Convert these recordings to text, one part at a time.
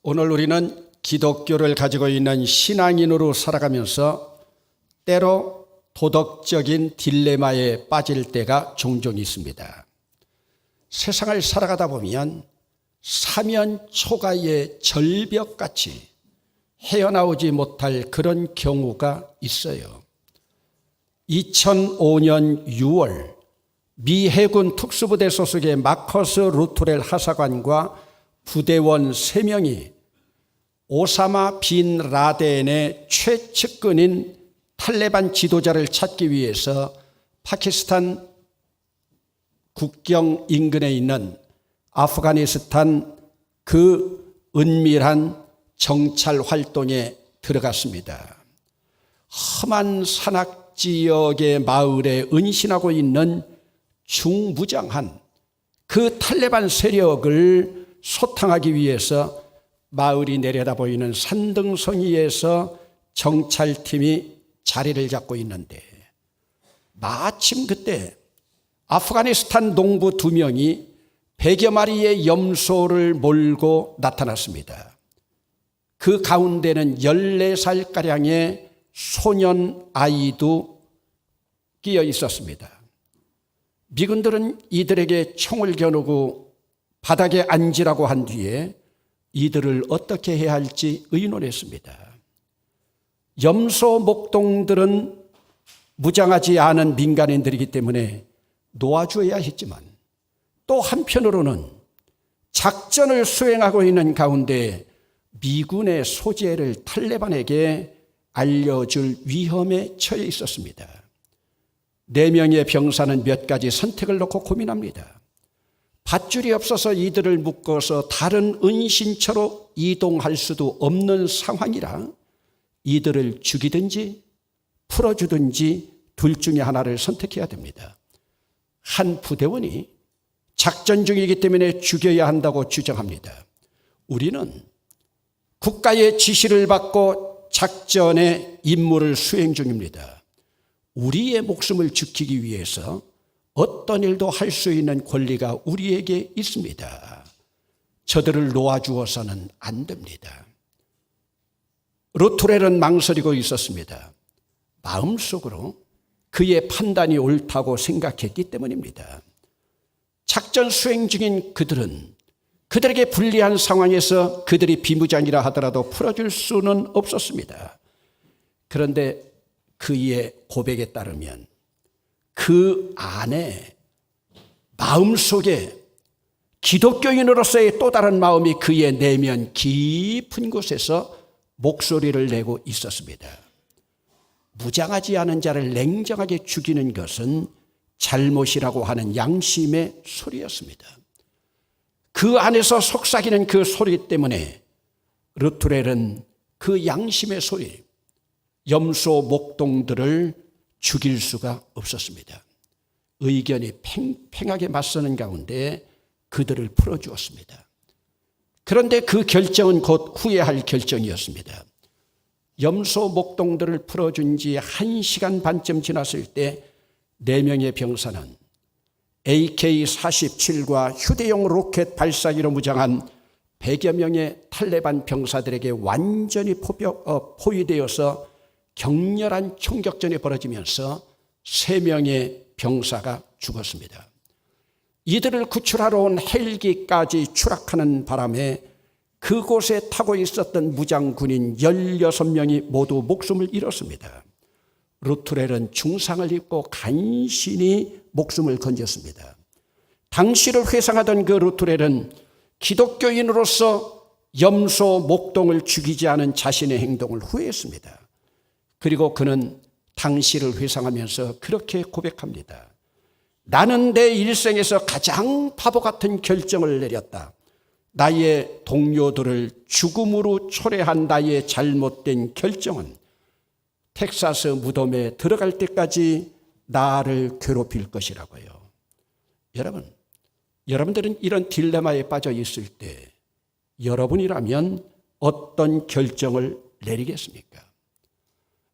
오늘 우리는 기독교를 가지고 있는 신앙인으로 살아가면서 때로 도덕적인 딜레마에 빠질 때가 종종 있습니다. 세상을 살아가다 보면 사면 초가의 절벽같이 헤어나오지 못할 그런 경우가 있어요. 2005년 6월 미 해군 특수부대 소속의 마커스 루트렐 하사관과 부대원 3명이 오사마 빈 라덴의 최측근인 탈레반 지도자를 찾기 위해서 파키스탄 국경 인근에 있는 아프가니스탄 그 은밀한 정찰 활동에 들어갔습니다. 험한 산악 지역의 마을에 은신하고 있는 중무장한 그 탈레반 세력을 소탕하기 위해서 마을이 내려다 보이는 산등성이에서 정찰팀이 자리를 잡고 있는데 마침 그때 아프가니스탄 농부 2명이 100여 마리의 염소를 몰고 나타났습니다. 그 가운데는 14살가량의 소년 아이도 끼어 있었습니다. 미군들은 이들에게 총을 겨누고 바닥에 앉으라고 한 뒤에 이들을 어떻게 해야 할지 의논했습니다. 염소 목동들은 무장하지 않은 민간인들이기 때문에 놓아주어야 했지만 또 한편으로는 작전을 수행하고 있는 가운데 미군의 소재를 탈레반에게 알려줄 위험에 처해 있었습니다. 4명의 병사는 몇 가지 선택을 놓고 고민합니다. 밧줄이 없어서 이들을 묶어서 다른 은신처로 이동할 수도 없는 상황이라 이들을 죽이든지 풀어주든지 둘 중에 하나를 선택해야 됩니다. 한 부대원이 작전 중이기 때문에 죽여야 한다고 주장합니다. 우리는 국가의 지시를 받고 작전의 임무를 수행 중입니다. 우리의 목숨을 지키기 위해서 어떤 일도 할 수 있는 권리가 우리에게 있습니다. 저들을 놓아주어서는 안 됩니다. 루트렐은 망설이고 있었습니다. 마음속으로 그의 판단이 옳다고 생각했기 때문입니다. 작전 수행 중인 그들은 그들에게 불리한 상황에서 그들이 비무장이라 하더라도 풀어줄 수는 없었습니다. 그런데 그의 고백에 따르면 그 안에 마음속에 기독교인으로서의 또 다른 마음이 그의 내면 깊은 곳에서 목소리를 내고 있었습니다. 무장하지 않은 자를 냉정하게 죽이는 것은 잘못이라고 하는 양심의 소리였습니다. 그 안에서 속삭이는 그 소리 때문에 루트렐은 그 양심의 소리, 염소 목동들을 죽일 수가 없었습니다. 의견이 팽팽하게 맞서는 가운데 그들을 풀어주었습니다. 그런데 그 결정은 곧 후회할 결정이었습니다. 염소 목동들을 풀어준 지 1시간 반쯤 지났을 때 4명의 병사는 AK-47과 휴대용 로켓 발사기로 무장한 100여 명의 탈레반 병사들에게 완전히 포위되어서 격렬한 총격전이 벌어지면서 3명의 병사가 죽었습니다. 이들을 구출하러 온 헬기까지 추락하는 바람에 그곳에 타고 있었던 무장군인 16명이 모두 목숨을 잃었습니다. 루트렐은 중상을 입고 간신히 목숨을 건졌습니다. 당시를 회상하던 그 루트렐은 기독교인으로서 염소 목동을 죽이지 않은 자신의 행동을 후회했습니다. 그리고 그는 당시를 회상하면서 그렇게 고백합니다. 나는 내 일생에서 가장 바보 같은 결정을 내렸다. 나의 동료들을 죽음으로 초래한 나의 잘못된 결정은 텍사스 무덤에 들어갈 때까지 나를 괴롭힐 것이라고요. 여러분들은 이런 딜레마에 빠져 있을 때 여러분이라면 어떤 결정을 내리겠습니까?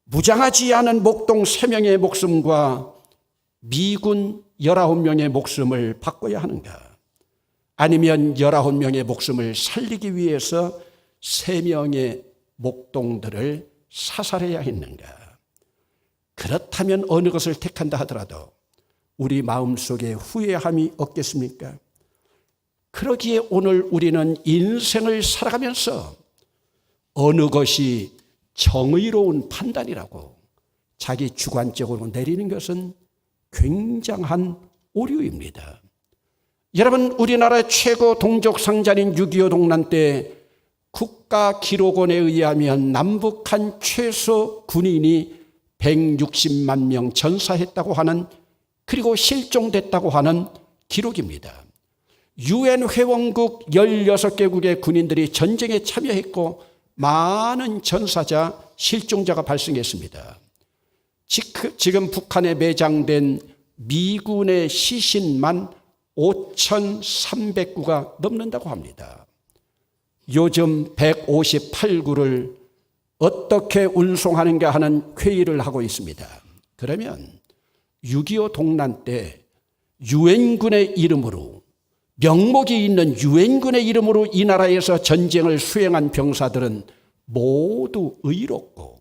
무장하지 않은 목동 3명의 목숨과 미군 19명의 목숨을 바꿔야 하는가? 아니면 19명의 목숨을 살리기 위해서 3명의 목동들을 사살해야 했는가? 그렇다면 어느 것을 택한다 하더라도 우리 마음속에 후회함이 없겠습니까? 그러기에 오늘 우리는 인생을 살아가면서 어느 것이 정의로운 판단이라고 자기 주관적으로 내리는 것은 굉장한 오류입니다. 여러분, 우리나라의 최고 동족 상잔인 6.25 동란 때 국가기록원에 의하면 남북한 최소 군인이 160만 명 전사했다고 하는, 그리고 실종됐다고 하는 기록입니다. UN 회원국 16개국의 군인들이 전쟁에 참여했고 많은 전사자, 실종자가 발생했습니다. 지금 북한에 매장된 미군의 시신만 5,300구가 넘는다고 합니다. 요즘 158구를 어떻게 운송하는가 하는 회의를 하고 있습니다. 그러면 6.25 동란 때 유엔군의 이름으로, 명목이 있는 유엔군의 이름으로 이 나라에서 전쟁을 수행한 병사들은 모두 의롭고,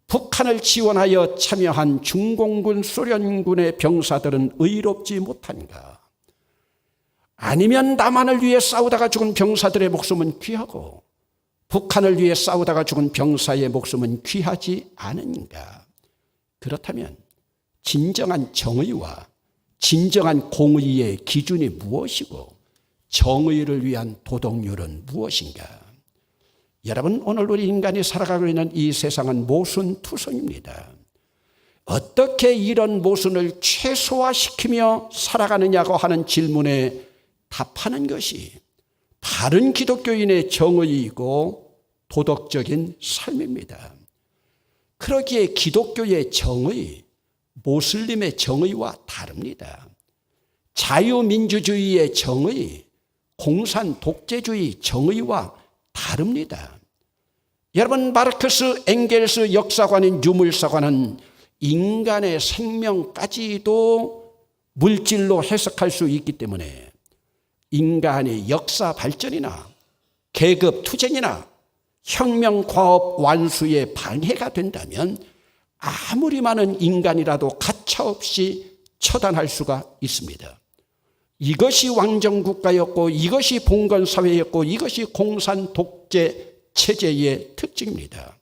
북한을 지원하여 참여한 중공군, 소련군의 병사들은 의롭지 못한가? 아니면 남한을 위해 싸우다가 죽은 병사들의 목숨은 귀하고 북한을 위해 싸우다가 죽은 병사의 목숨은 귀하지 않은가? 그렇다면 진정한 정의와 진정한 공의의 기준이 무엇이고 정의를 위한 도덕률은 무엇인가? 여러분, 오늘 우리 인간이 살아가고 있는 이 세상은 모순투성입니다. 어떻게 이런 모순을 최소화시키며 살아가느냐고 하는 질문에 답하는 것이 바른 기독교인의 정의이고 도덕적인 삶입니다. 그러기에 기독교의 정의, 모슬림의 정의와 다릅니다. 자유민주주의의 정의, 공산 독재주의 정의와 다릅니다. 여러분, 마르크스, 엥겔스 역사관인 유물사관은 인간의 생명까지도 물질로 해석할 수 있기 때문에 인간의 역사 발전이나 계급 투쟁이나 혁명 과업 완수에 방해가 된다면 아무리 많은 인간이라도 가차없이 처단할 수가 있습니다. 이것이 왕정국가였고, 이것이 봉건사회였고, 이것이 공산 독재 체제의 특징입니다.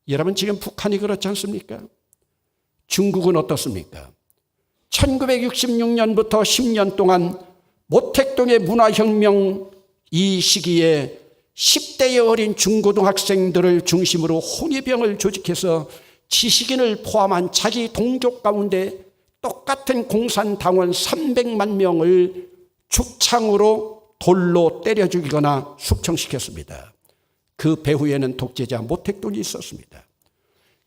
여러분, 지금 북한이 그렇지 않습니까? 중국은 어떻습니까? 1966년부터 10년 동안 모택동의 문화혁명 이 시기에 10대의 어린 중고등학생들을 중심으로 홍위병을 조직해서 지식인을 포함한 자기 동족 가운데 똑같은 공산당원 300만 명을 죽창으로 돌로 때려 죽이거나 숙청시켰습니다. 그 배후에는 독재자 모택동이 있었습니다.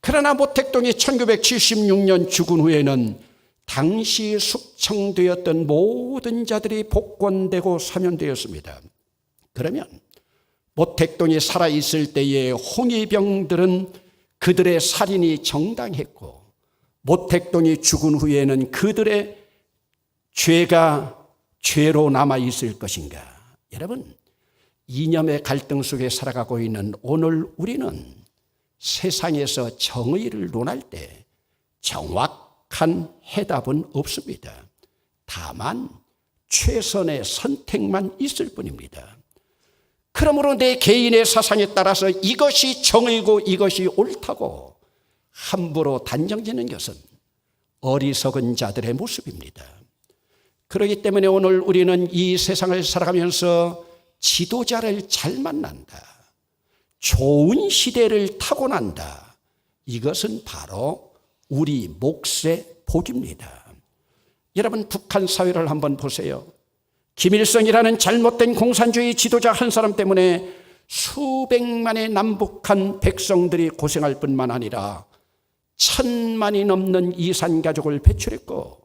그러나 모택동이 1976년 죽은 후에는 당시 숙청되었던 모든 자들이 복권되고 사면되었습니다. 그러면 모택동이 살아있을 때의 홍위병들은 그들의 살인이 정당했고, 모택동이 죽은 후에는 그들의 죄가 죄로 남아있을 것인가? 여러분, 이념의 갈등 속에 살아가고 있는 오늘 우리는 세상에서 정의를 논할 때 정확한 해답은 없습니다. 다만 최선의 선택만 있을 뿐입니다. 그러므로 내 개인의 사상에 따라서 이것이 정의고 이것이 옳다고 함부로 단정짓는 것은 어리석은 자들의 모습입니다. 그렇기 때문에 오늘 우리는 이 세상을 살아가면서 지도자를 잘 만난다, 좋은 시대를 타고난다, 이것은 바로 우리 몫의 복입니다. 여러분, 북한 사회를 한번 보세요. 김일성이라는 잘못된 공산주의 지도자 한 사람 때문에 수백만의 남북한 백성들이 고생할 뿐만 아니라 1,000만이 넘는 이산 가족을 배출했고,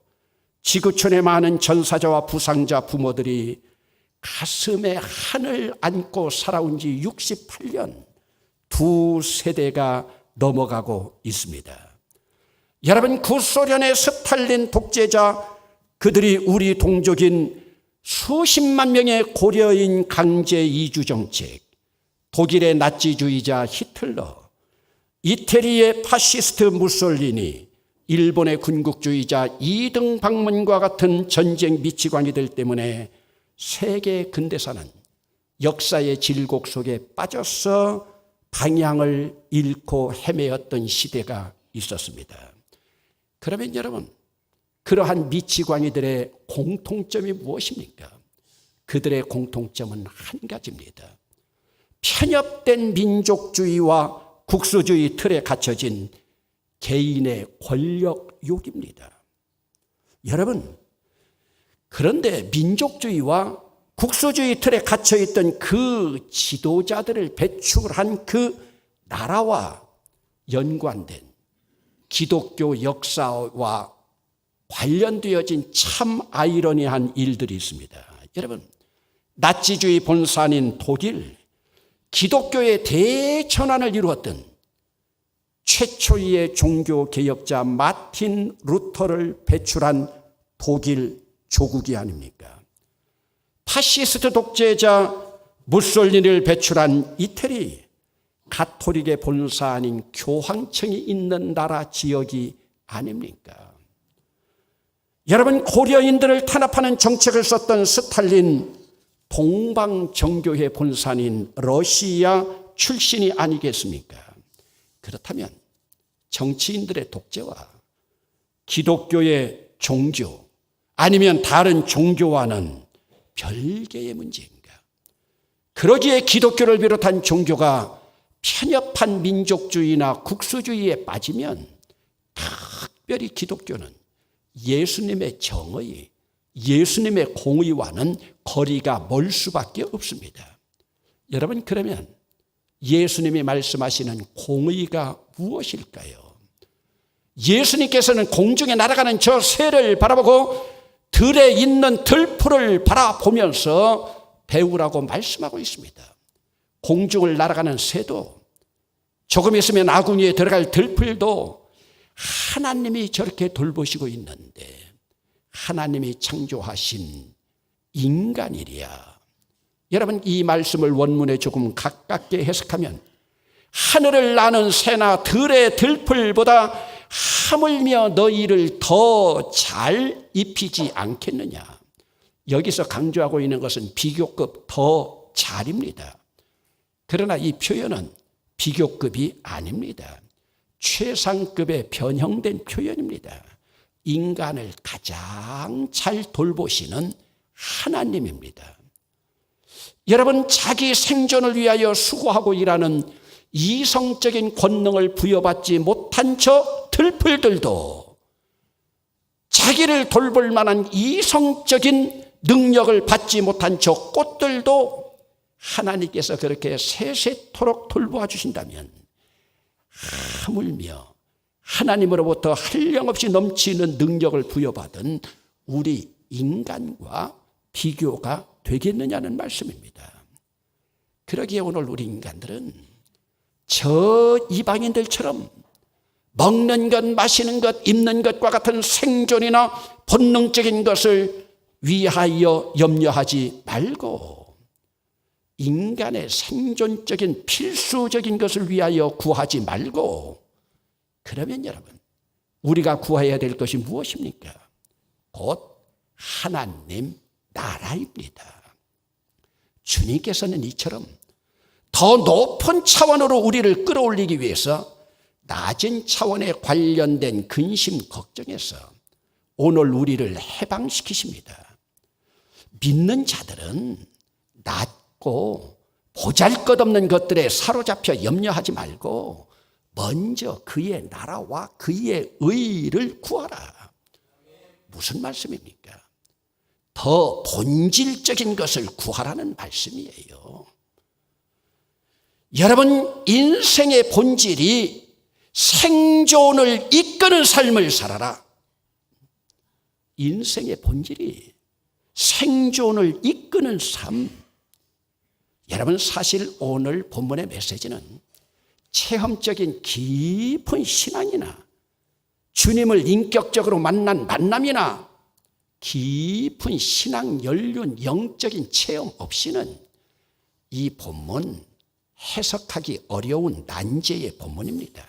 지구촌에 많은 전사자와 부상자 부모들이 가슴에 한을 안고 살아온 지 68년, 두 세대가 넘어가고 있습니다. 여러분, 구소련의 스탈린 독재자, 그들이 우리 동족인 수십만 명의 고려인 강제 이주 정책, 독일의 나치주의자 히틀러, 이태리의 파시스트 무솔리니, 일본의 군국주의자 이등 방문과 같은 전쟁 미치광이들 때문에 세계 근대사는 역사의 질곡 속에 빠져서 방향을 잃고 헤매었던 시대가 있었습니다. 그러면 여러분, 그러한 미치광이들의 공통점이 무엇입니까? 그들의 공통점은 한 가지입니다. 편협된 민족주의와 국수주의 틀에 갇혀진 개인의 권력욕입니다. 여러분, 그런데 민족주의와 국수주의 틀에 갇혀있던 그 지도자들을 배출한 그 나라와 연관된 기독교 역사와 관련되어진 참 아이러니한 일들이 있습니다. 여러분, 나치주의 본산인 독일, 기독교의 대전환을 이루었던 최초의 종교개혁자 마틴 루터를 배출한 독일 조국이 아닙니까? 파시스트 독재자 무솔리니를 배출한 이태리, 가톨릭의 본사 아닌 교황청이 있는 나라 지역이 아닙니까? 여러분, 고려인들을 탄압하는 정책을 썼던 스탈린, 동방정교회 본산인 러시아 출신이 아니겠습니까? 그렇다면 정치인들의 독재와 기독교의 종교 아니면 다른 종교와는 별개의 문제인가? 그러기에 기독교를 비롯한 종교가 편협한 민족주의나 국수주의에 빠지면 특별히 기독교는 예수님의 정의, 예수님의 공의와는 거리가 멀 수밖에 없습니다. 여러분, 그러면 예수님이 말씀하시는 공의가 무엇일까요? 예수님께서는 공중에 날아가는 저 새를 바라보고 들에 있는 들풀을 바라보면서 배우라고 말씀하고 있습니다. 공중을 날아가는 새도 조금 있으면 아궁이에 들어갈 들풀도 하나님이 저렇게 돌보시고 있는데 하나님이 창조하신 인간이랴. 여러분, 이 말씀을 원문에 조금 가깝게 해석하면 하늘을 나는 새나 들의 들풀보다 하물며 너희를 더 잘 입히지 않겠느냐. 여기서 강조하고 있는 것은 비교급 더 잘입니다. 그러나 이 표현은 비교급이 아닙니다. 최상급의 변형된 표현입니다. 인간을 가장 잘 돌보시는 하나님입니다. 여러분, 자기 생존을 위하여 수고하고 일하는 이성적인 권능을 부여받지 못한 저 들풀들도 자기를 돌볼 만한 이성적인 능력을 받지 못한 저 꽃들도 하나님께서 그렇게 세세토록 돌보아 주신다면 하물며 하나님으로부터 한량없이 넘치는 능력을 부여받은 우리 인간과 비교가 되겠느냐는 말씀입니다. 그러기에 오늘 우리 인간들은 저 이방인들처럼 먹는 것, 마시는 것, 입는 것과 같은 생존이나 본능적인 것을 위하여 염려하지 말고 인간의 생존적인 필수적인 것을 위하여 구하지 말고, 그러면 여러분, 우리가 구해야 될 것이 무엇입니까? 곧 하나님 나라입니다. 주님께서는 이처럼 더 높은 차원으로 우리를 끌어올리기 위해서 낮은 차원에 관련된 근심 걱정에서 오늘 우리를 해방시키십니다. 믿는 자들은 낮고 보잘것없는 것들에 사로잡혀 염려하지 말고 먼저 그의 나라와 그의 의를 구하라. 무슨 말씀입니까? 더 본질적인 것을 구하라는 말씀이에요. 여러분, 인생의 본질이 생존을 이끄는 삶을 살아라. 인생의 본질이 생존을 이끄는 삶. 여러분, 사실 오늘 본문의 메시지는 체험적인 깊은 신앙이나 주님을 인격적으로 만난 만남이나 깊은 신앙 연륜 영적인 체험 없이는 이 본문 해석하기 어려운 난제의 본문입니다.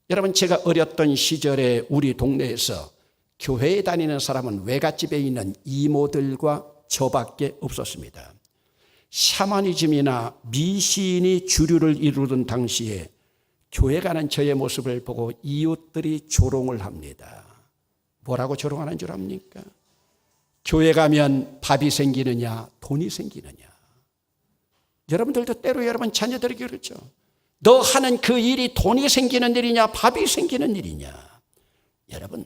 여러분, 제가 어렸던 시절에 우리 동네에서 교회에 다니는 사람은 외갓집에 있는 이모들과 저밖에 없었습니다. 샤머니즘이나 미신이 주류를 이루던 당시에 교회 가는 저의 모습을 보고 이웃들이 조롱을 합니다. 뭐라고 조롱하는 줄 압니까? 교회 가면 밥이 생기느냐, 돈이 생기느냐. 여러분들도 때로 여러분 자녀들에게 그러죠. 너 하는 그 일이 돈이 생기는 일이냐, 밥이 생기는 일이냐. 여러분,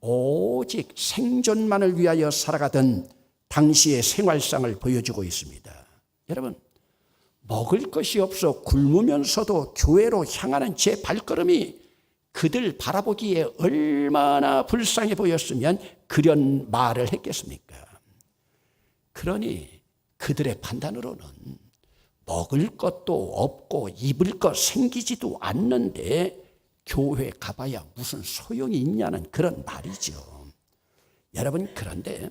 오직 생존만을 위하여 살아가던 당시의 생활상을 보여주고 있습니다. 여러분, 먹을 것이 없어 굶으면서도 교회로 향하는 제 발걸음이 그들 바라보기에 얼마나 불쌍해 보였으면 그런 말을 했겠습니까? 그러니 그들의 판단으로는 먹을 것도 없고 입을 것 생기지도 않는데 교회 가봐야 무슨 소용이 있냐는 그런 말이죠. 여러분, 그런데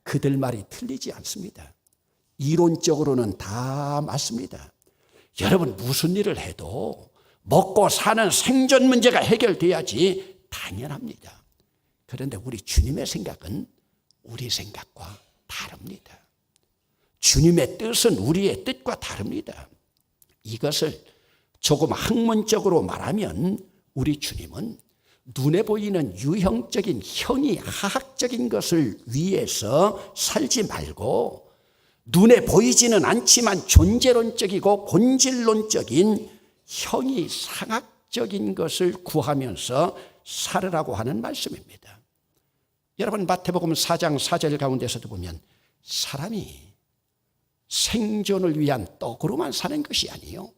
그들 말이 틀리지 않습니다. 이론적으로는 다 맞습니다. 여러분, 무슨 일을 해도 먹고 사는 생존 문제가 해결돼야지 당연합니다. 그런데 우리 주님의 생각은 우리 생각과 다릅니다. 주님의 뜻은 우리의 뜻과 다릅니다. 이것을 조금 학문적으로 말하면 우리 주님은 눈에 보이는 유형적인 형이하학적인 것을 위해서 살지 말고 눈에 보이지는 않지만 존재론적이고 본질론적인 형이상학적인 것을 구하면서 살으라고 하는 말씀입니다. 여러분, 마태복음 4장 4절 가운데서도 보면 사람이 생존을 위한 떡으로만 사는 것이 아니요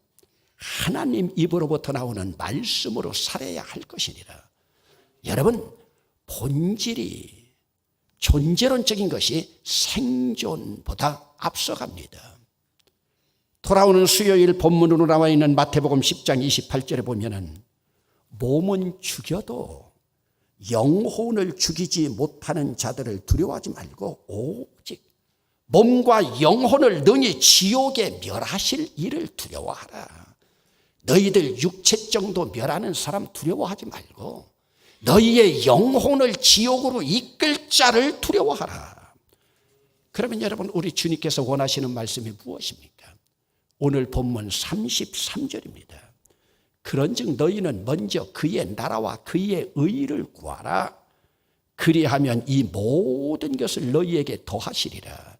하나님 입으로부터 나오는 말씀으로 살아야 할 것이니라. 여러분, 본질이 존재론적인 것이 생존보다 앞서갑니다. 돌아오는 수요일 본문으로 나와 있는 마태복음 10장 28절에 보면은 몸은 죽여도 영혼을 죽이지 못하는 자들을 두려워하지 말고 오직 몸과 영혼을 능히 지옥에 멸하실 이를 두려워하라. 너희들 육체 정도 멸하는 사람 두려워하지 말고 너희의 영혼을 지옥으로 이끌 자를 두려워하라. 그러면 여러분, 우리 주님께서 원하시는 말씀이 무엇입니까? 오늘 본문 33절입니다. 그런즉 너희는 먼저 그의 나라와 그의 의를 구하라. 그리하면 이 모든 것을 너희에게 더하시리라.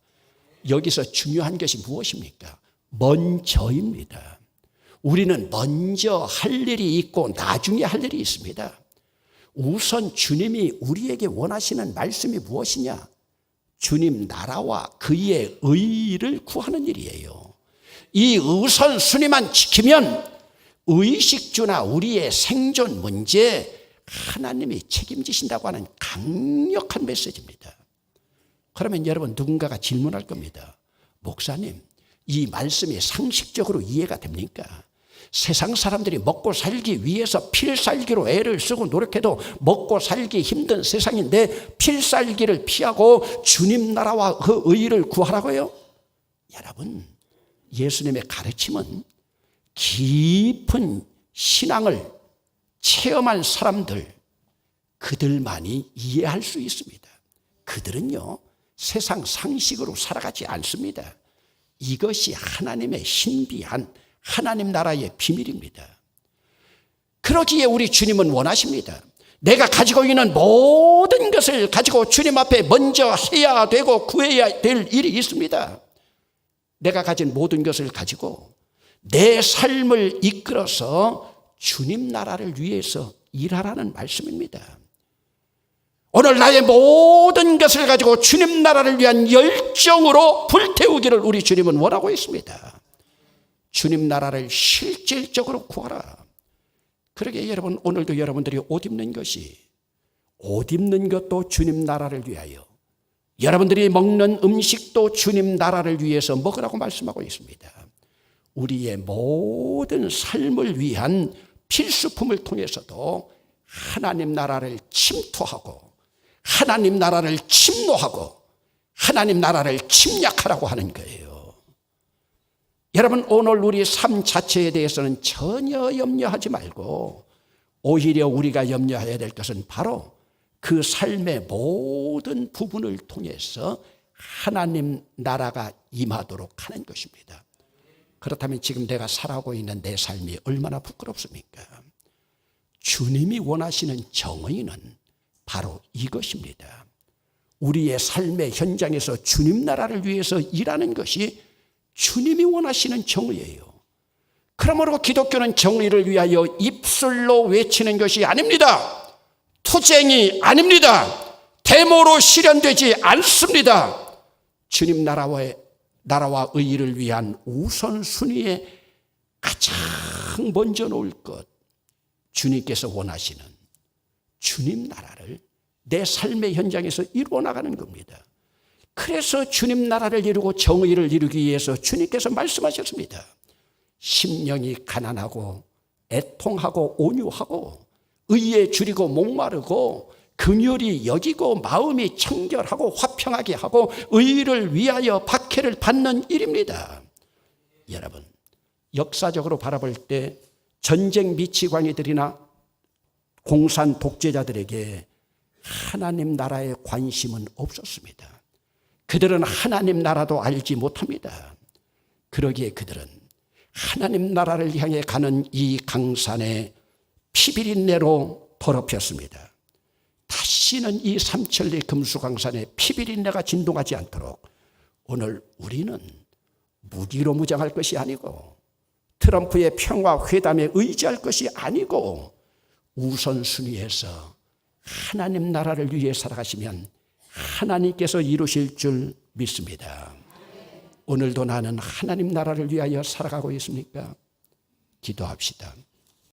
여기서 중요한 것이 무엇입니까? 먼저입니다. 우리는 먼저 할 일이 있고 나중에 할 일이 있습니다. 우선 주님이 우리에게 원하시는 말씀이 무엇이냐? 주님 나라와 그의 의를 구하는 일이에요. 이 우선순위만 지키면 의식주나 우리의 생존 문제 하나님이 책임지신다고 하는 강력한 메시지입니다. 그러면 여러분, 누군가가 질문할 겁니다. 목사님, 이 말씀이 상식적으로 이해가 됩니까? 세상 사람들이 먹고 살기 위해서 필살기로 애를 쓰고 노력해도 먹고 살기 힘든 세상인데 필살기를 피하고 주님 나라와 그 의를 구하라고요? 여러분, 예수님의 가르침은 깊은 신앙을 체험한 사람들, 그들만이 이해할 수 있습니다. 그들은요, 세상 상식으로 살아가지 않습니다. 이것이 하나님의 신비한 하나님 나라의 비밀입니다. 그러기에 우리 주님은 원하십니다. 내가 가지고 있는 모든 것을 가지고 주님 앞에 먼저 해야 되고 구해야 될 일이 있습니다. 내가 가진 모든 것을 가지고 내 삶을 이끌어서 주님 나라를 위해서 일하라는 말씀입니다. 오늘 나의 모든 것을 가지고 주님 나라를 위한 열정으로 불태우기를 우리 주님은 원하고 있습니다. 주님 나라를 실질적으로 구하라. 그러게 여러분, 오늘도 여러분들이 옷 입는 것도 주님 나라를 위하여, 여러분들이 먹는 음식도 주님 나라를 위해서 먹으라고 말씀하고 있습니다. 우리의 모든 삶을 위한 필수품을 통해서도 하나님 나라를 침투하고 하나님 나라를 침노하고 하나님 나라를 침략하라고 하는 거예요. 여러분, 오늘 우리 삶 자체에 대해서는 전혀 염려하지 말고 오히려 우리가 염려해야 될 것은 바로 그 삶의 모든 부분을 통해서 하나님 나라가 임하도록 하는 것입니다. 그렇다면 지금 내가 살아가고 있는 내 삶이 얼마나 부끄럽습니까? 주님이 원하시는 정의는 바로 이것입니다. 우리의 삶의 현장에서 주님 나라를 위해서 일하는 것이 주님이 원하시는 정의예요. 그러므로 기독교는 정의를 위하여 입술로 외치는 것이 아닙니다. 투쟁이 아닙니다. 데모로 실현되지 않습니다. 주님 나라와 의의를 위한 우선순위에 가장 먼저 놓을 것, 주님께서 원하시는 주님 나라를 내 삶의 현장에서 이루어 나가는 겁니다. 그래서 주님 나라를 이루고 정의를 이루기 위해서 주님께서 말씀하셨습니다. 심령이 가난하고 애통하고 온유하고 의에 줄이고 목마르고 긍휼히 여기고 마음이 청결하고 화평하게 하고 의를 위하여 박해를 받는 일입니다. 여러분, 역사적으로 바라볼 때 전쟁 미치광이들이나 공산 독재자들에게 하나님 나라에 관심은 없었습니다. 그들은 하나님 나라도 알지 못합니다. 그러기에 그들은 하나님 나라를 향해 가는 이 강산에 피비린내로 더럽혔습니다. 다시는 이 삼천리 금수강산에 피비린내가 진동하지 않도록 오늘 우리는 무기로 무장할 것이 아니고 트럼프의 평화 회담에 의지할 것이 아니고 우선순위에서 하나님 나라를 위해 살아가시면 하나님께서 이루실 줄 믿습니다. 오늘도 나는 하나님 나라를 위하여 살아가고 있습니까? 기도합시다.